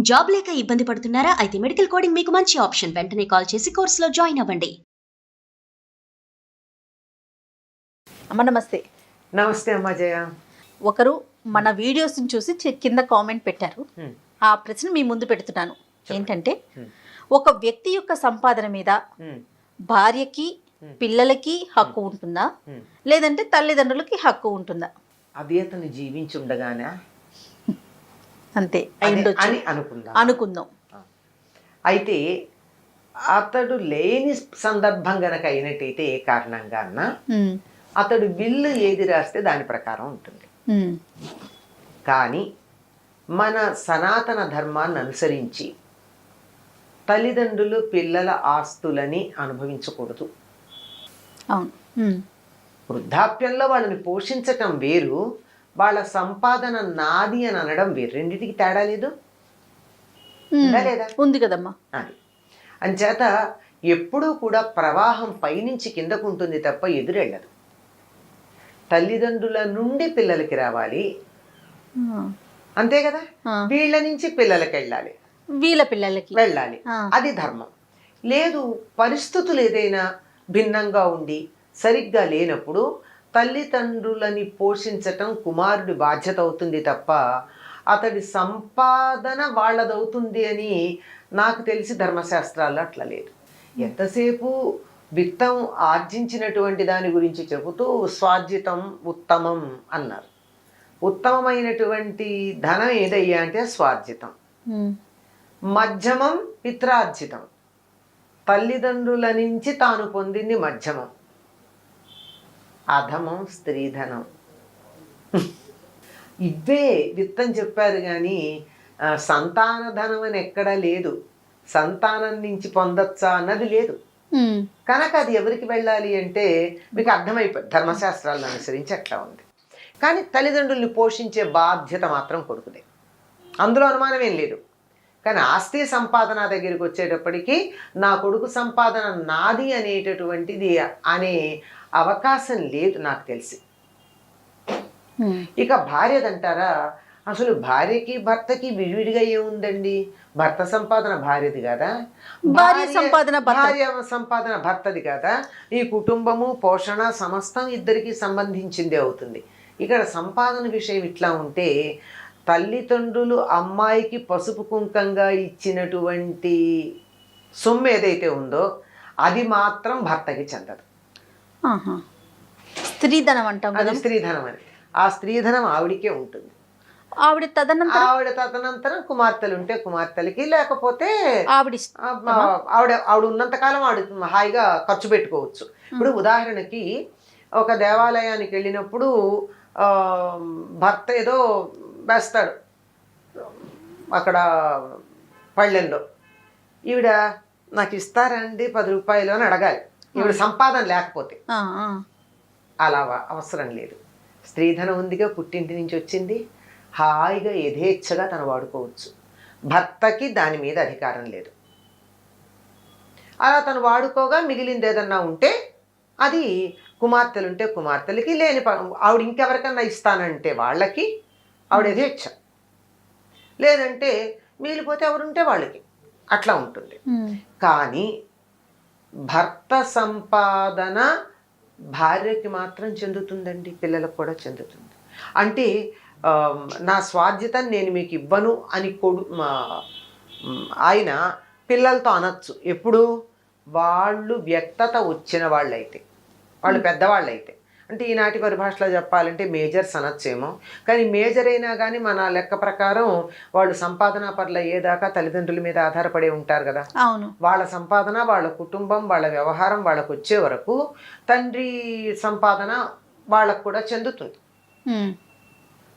Job లేక ఇబ్బంది పడుతున్నారా? అయితే మెడికల్ కోడింగ్ మీకు మంచి ఆప్షన్. వెంటనే కాల్ చేసి కోర్సులో జాయిన్ అవ్వండి. అమ్మ నమస్తే. నమస్తే అమ్మా జయ. ఒకరు మన వీడియోస్ని చూసి కింద కామెంట్ పెట్టారు. ఆ ప్రశ్న మీ ముందు పెడుతున్నాను. ఏంటంటే, ఒక వ్యక్తి యొక్క సంపాదన మీద భార్యకి పిల్లలకి హక్కు ఉంటుందా, లేదంటే తల్లిదండ్రులకి హక్కు ఉంటుందా? అది అతను జీవించి ఉండగానే అంతే అని అనుకుందాం. అయితే అతడు లేని సందర్భం గనక అయినట్టయితే ఏ కారణంగా అన్నా అతడు బిల్లు ఏది రాస్తే దాని ప్రకారం ఉంటుంది. కానీ మన సనాతన ధర్మాన్ని అనుసరించి తల్లిదండ్రులు పిల్లల ఆస్తులని అనుభవించకూడదు. వృద్ధాప్యంలో వాళ్ళని పోషించటం వేరు, వాళ్ళ సంపాదన నాది అని అనడం వేరు. రెండింటికి తేడా లేదు లేదా? ఉంది కదమ్మా. అది అంచేత ఎప్పుడూ కూడా ప్రవాహం పైనుంచి కిందకు ఉంటుంది తప్ప ఎదురెళ్ళదు. తల్లిదండ్రుల నుండి పిల్లలకి రావాలి, అంతే కదా. వీళ్ళ నుంచి పిల్లలకి వెళ్ళాలి, వీళ్ళ పిల్లలకి వెళ్ళాలి. అది ధర్మం. లేదు, పరిస్థితులు ఏదైనా భిన్నంగా ఉండి సరిగ్గా లేనప్పుడు తల్లిదండ్రులని పోషించటం కుమారుడి బాధ్యత అవుతుంది తప్ప అతడి సంపాదన వాళ్ళదవుతుంది అని నాకు తెలిసి ధర్మశాస్త్రాల్లో అట్లా లేదు. ఎంతసేపు విత్తం ఆర్జించినటువంటి దాని గురించి చెబుతూ స్వార్జితం ఉత్తమం అన్నారు. ఉత్తమమైనటువంటి ధనం ఏదయ్యా అంటే స్వార్జితం. మధ్యమం పిత్రార్జితం, తల్లిదండ్రుల నుంచి తాను పొందింది మధ్యమం. అధమం స్త్రీధనం. ఇవే విత్తం చెప్పారు కానీ సంతాన ధనం అని ఎక్కడా లేదు. సంతానం నుంచి పొందొచ్చా అన్నది లేదు. కనుక అది ఎవరికి వెళ్ళాలి అంటే మీకు అర్థమైపోయింది, ధర్మశాస్త్రాలను అనుసరించి అట్లా ఉంది. కానీ తల్లిదండ్రుల్ని పోషించే బాధ్యత మాత్రం కొడుకుదే, అందులో అనుమానం ఏం లేదు. కానీ ఆస్తి సంపాదన దగ్గరికి వచ్చేటప్పటికి నా కొడుకు సంపాదన నాది అనేటటువంటిది అనే అవకాశం లేదు నాకు తెలిసి. ఇక భార్యదంటారా, అసలు భార్యకి భర్తకి విడివిడిగా ఏముందండి? భర్త సంపాదన భార్యది కదా, భార్య సంపాదన భర్తది కదా. ఈ కుటుంబము పోషణ సమస్తం ఇద్దరికి సంబంధించిందే అవుతుంది. ఇక్కడ సంపాదన విషయం ఇట్లా ఉంటే తల్లిదండ్రులు అమ్మాయికి పసుపు కుంకంగా ఇచ్చినటువంటి సొమ్ము ఏదైతే ఉందో అది మాత్రం భర్తకి చెందదు. స్త్రీధనం అంటాం కదా, స్త్రీధనం అని. ఆ స్త్రీధనం ఆవిడికే ఉంటుంది. ఆవిడ తదనంతరం కుమార్తెలు ఉంటే కుమార్తెలకి, లేకపోతే ఆవిడ ఉన్నంతకాలం ఆవిడ హాయిగా ఖర్చు పెట్టుకోవచ్చు. ఇప్పుడు ఉదాహరణకి ఒక దేవాలయానికి వెళ్ళినప్పుడు భర్త ఏదో వేస్తాడు అక్కడ పళ్ళెంలో, ఈవిడ నాకు ఇస్తారండి 10 రూపాయలు అని అడగాలి, ఈవిడ సంపాదన లేకపోతే. అలా అవసరం లేదు. స్త్రీధనం ఉందిగా, పుట్టింటి నుంచి వచ్చింది, హాయిగా యథేచ్ఛగా తను వాడుకోవచ్చు. భర్తకి దాని మీద అధికారం లేదు. అలా తను వాడుకోగా మిగిలింది ఏదన్నా ఉంటే అది కుమార్తెలుంటే కుమార్తెలకి, లేని ఆవిడ ఇంకెవరికన్నా ఇస్తానంటే వాళ్ళకి, ఆవిడ యథేచ్ఛ. లేదంటే మిగిలిపోతే ఎవరుంటే వాళ్ళకి, అట్లా ఉంటుంది. కానీ భర్త సంపాదన భార్యకి మాత్రం చెందుతుందండి, పిల్లలకు కూడా చెందుతుంది. అంటే నా స్వార్జితం నేను మీకు ఇవ్వను అని ఆయన పిల్లలతో అనొచ్చు. ఎప్పుడు? వాళ్ళు వ్యక్తత వచ్చిన వాళ్ళైతే, వాళ్ళు పెద్దవాళ్ళైతే. అంటే ఈనాటి పరిభాషలో చెప్పాలంటే మేజర్స్ అనొచ్చేమో. కానీ మేజర్ అయినా కానీ మన లెక్క ప్రకారం వాళ్ళు సంపాదనా పర్ల అయ్యేదాకా తల్లిదండ్రుల మీద ఆధారపడి ఉంటారు కదా. అవును. వాళ్ళ సంపాదన, వాళ్ళ కుటుంబం, వాళ్ళ వ్యవహారం వాళ్ళకు వచ్చే వరకు తండ్రి సంపాదన వాళ్ళకు కూడా చెందుతుంది,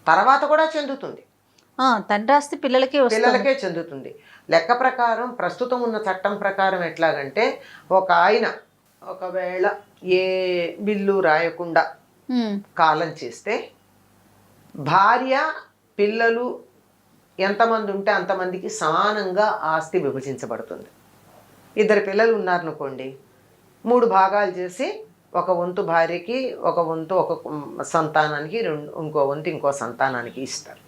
తర్వాత కూడా చెందుతుంది. తండ్రి ఆస్తి పిల్లలకే చెందుతుంది. లెక్క ప్రకారం ప్రస్తుతం ఉన్న చట్టం ప్రకారం ఎట్లాగంటే, ఒక ఆయన ఒకవేళ ఏ బిల్లు రాయకుండా కాలం చేస్తే భార్య పిల్లలు ఎంతమంది ఉంటే అంతమందికి సమానంగా ఆస్తి విభజించబడుతుంది. 2 పిల్లలు ఉన్నారనుకోండి, 3 భాగాలు చేసి ఒక వంతు భార్యకి, ఒక వంతు ఒక సంతానానికి, ఇంకో వంతు ఇంకో సంతానానికి ఇస్తారు.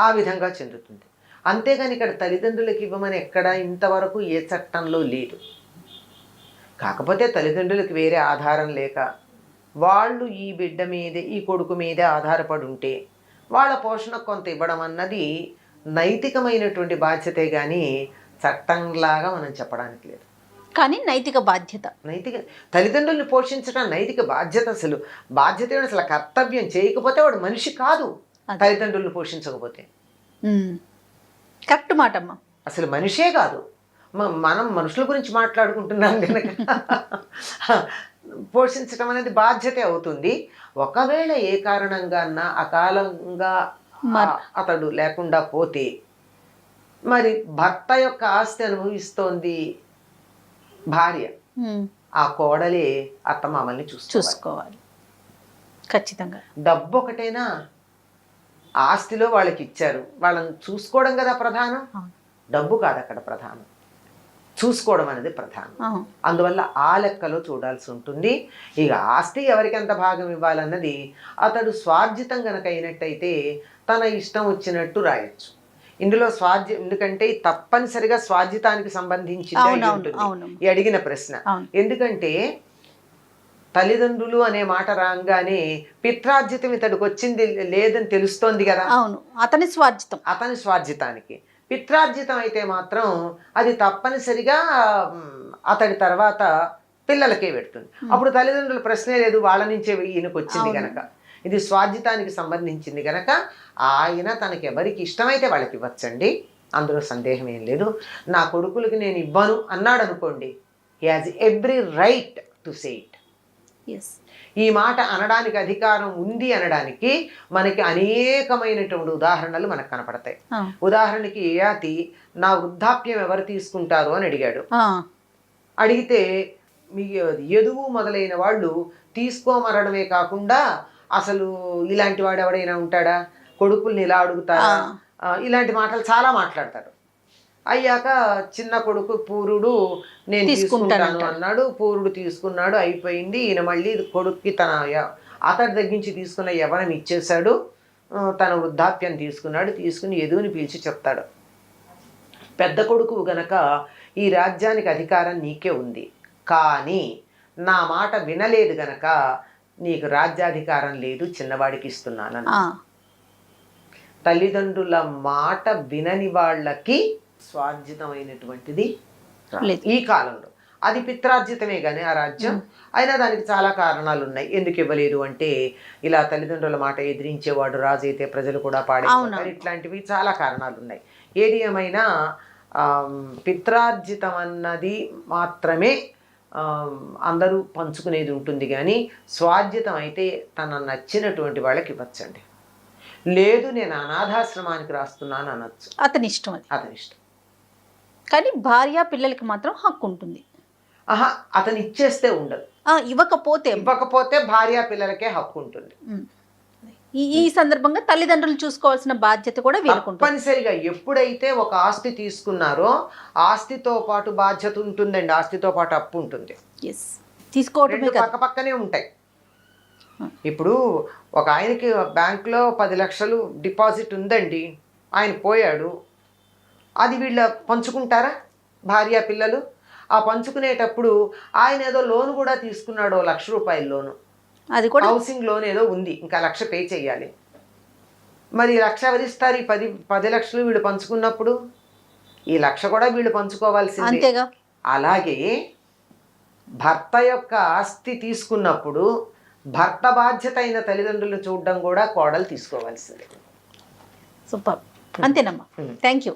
ఆ విధంగా చెందుతుంది. అంతేగాని ఇక్కడ తల్లిదండ్రులకు ఇవ్వమని ఎక్కడ ఇంతవరకు ఏ చట్టంలో లేదు. కాకపోతే తల్లిదండ్రులకు వేరే ఆధారం లేక వాళ్ళు ఈ బిడ్డ మీదే, ఈ కొడుకు మీదే ఆధారపడి ఉంటే వాళ్ళ పోషణ కొంత ఇవ్వడం అన్నది నైతికమైనటువంటి బాధ్యతే కానీ చట్టంలాగా మనం చెప్పడానికి లేదు. కానీ నైతిక బాధ్యత, నైతిక తల్లిదండ్రుల్ని పోషించడం నైతిక బాధ్యత. అసలు బాధ్యత అసలు కర్తవ్యం. చేయకపోతే వాడు మనిషి కాదు. తల్లిదండ్రులను పోషించకపోతే కరెక్ట్ మాట అమ్మా, అసలు మనిషే కాదు. మనం మనుషుల గురించి మాట్లాడుకుంటున్నాం కనుక పోషించడం అనేది బాధ్యతే అవుతుంది. ఒకవేళ ఏ కారణంగా అకాలంగా అతడు లేకుండా పోతే మరి భర్త యొక్క ఆస్తి అనుభవిస్తోంది భార్య, ఆ కోడలే అత్తమామల్ని చూసుకోవాలి. ఖచ్చితంగా. డబ్బు ఒకటేనా? ఆస్తిలో వాళ్ళకి ఇచ్చారు, వాళ్ళని చూసుకోవడం కదా ప్రధానం. డబ్బు కాదు అక్కడ ప్రధానం, చూసుకోవడం అనేది ప్రధానం. అందువల్ల ఆ లెక్కలో చూడాల్సి ఉంటుంది. ఇక ఆస్తి ఎవరికి ఎంత భాగం ఇవ్వాలన్నది అతడు స్వార్జితం గనక అయినట్టయితే తన ఇష్టం వచ్చినట్టు రాయొచ్చు. ఇందులో ఎందుకంటే తప్పనిసరిగా స్వార్జితానికి సంబంధించింది ఉంటుంది ఈ అడిగిన ప్రశ్న. ఎందుకంటే తల్లిదండ్రులు అనే మాట రాగానే పిత్రార్జితం ఇతడికి వచ్చింది లేదని తెలుస్తోంది కదా. అవును, అతని స్వార్జితానికి. పిత్రార్జితం అయితే మాత్రం అది తప్పనిసరిగా అతడి తర్వాత పిల్లలకే పెడుతుంది. అప్పుడు తల్లిదండ్రుల ప్రశ్నే లేదు, వాళ్ళ నుంచే ఈయనకు వచ్చింది కనుక. ఇది స్వార్జితానికి సంబంధించింది కనుక ఆయన తనకి ఎవరికి ఇష్టమైతే వాళ్ళకి ఇవ్వచ్చండి, అందులో సందేహం ఏం లేదు. నా కొడుకులకి నేను ఇవ్వను అన్నాడు అనుకోండి, he has every right to say it. ఈ మాట అనడానికి అధికారం ఉంది అనడానికి మనకి అనేకమైనటువంటి ఉదాహరణలు మనకు కనపడతాయి. ఉదాహరణకి యయాతి నా వృద్ధాప్యం ఎవరు తీసుకుంటారు అని అడిగాడు. అడిగితే మీ యదువు మొదలైన వాళ్ళు తీసుకోమరడమే కాకుండా అసలు ఇలాంటి వాడు ఎవడైనా ఉంటాడా, కొడుకుల్ని ఇలా అడుగుతారా, ఇలాంటి మాటలు చాలా మాట్లాడతారు. అయ్యాక చిన్న కొడుకు పూరుడు నేను తీసుకుంటాను అన్నాడు. పూరుడు తీసుకున్నాడు, అయిపోయింది. ఈయన మళ్ళీ కొడుక్కి అతడి దగ్గర నుంచి తీసుకున్న యవ్వనం ఇచ్చేశాడు, తన వృద్ధాప్యం తీసుకున్నాడు. తీసుకుని యదువుని పిలిచి చెప్తాడు, పెద్ద కొడుకు గనక ఈ రాజ్యానికి అధికారం నీకే ఉంది, కానీ నా మాట వినలేదు గనక నీకు రాజ్యాధికారం లేదు, చిన్నవాడికి ఇస్తున్నాను. తల్లిదండ్రుల మాట వినని వాళ్ళకి స్వార్జితమైనటువంటిది ఈ కాలంలో. అది పిత్రార్జితమే కానీ ఆ రాజ్యం అయినా దానికి చాలా కారణాలు ఉన్నాయి. ఎందుకు ఇవ్వలేదు అంటే, ఇలా తల్లిదండ్రుల మాట ఎదిరించేవాడు రాజు అయితే ప్రజలు కూడా పాడేస్తారు, ఇట్లాంటివి చాలా కారణాలు ఉన్నాయి. ఏది ఏమైనా పిత్రార్జితం అన్నది మాత్రమే అందరూ పంచుకునేది ఉంటుంది, కానీ స్వార్జితం అయితే తన నచ్చినటువంటి వాళ్ళకి ఇవ్వచ్చండి. లేదు నేను అనాథాశ్రమానికి రాస్తున్నాను అనొచ్చు, అతని ఇష్టం. కానీ భార్య పిల్లలకి మాత్రం హక్కు ఉంటుంది. అతను ఇచ్చేస్తే ఉండదు, ఇవ్వకపోతే భార్య పిల్లలకే హక్కు ఉంటుంది. ఈ సందర్భంగా తల్లిదండ్రులు చూసుకోవాల్సిన బాధ్యత కూడా తప్పనిసరిగా. ఎప్పుడైతే ఒక ఆస్తి తీసుకున్నారో ఆస్తితో పాటు బాధ్యత ఉంటుందండి, ఆస్తితో పాటు అప్పు ఉంటుంది. తీసుకోవటమే పక్కనే ఉంటాయి. ఇప్పుడు ఒక ఆయనకి బ్యాంకులో 10 లక్షలు డిపాజిట్ ఉందండి, ఆయన పోయాడు, అది వీళ్ళ పంచుకుంటారా భార్య పిల్లలు? ఆ పంచుకునేటప్పుడు ఆయన ఏదో లోన్ కూడా తీసుకున్నాడు, 1 లక్ష రూపాయల లోను, అది కూడా హౌసింగ్ లోన్ ఏదో ఉంది, ఇంకా 1 లక్ష పే చేయాలి. మరి 1 లక్ష ఎవరిస్తారు? ఈ 10 లక్షలు వీళ్ళు పంచుకున్నప్పుడు ఈ 1 లక్ష కూడా వీళ్ళు పంచుకోవాల్సిందే. అలాగే భర్త యొక్క ఆస్తి తీసుకున్నప్పుడు భర్త బాధ్యత అయిన తల్లిదండ్రులను చూడడం కూడా కోడలు తీసుకోవాల్సిందే. సూపర్. అంతేనమ్మా. Thank you.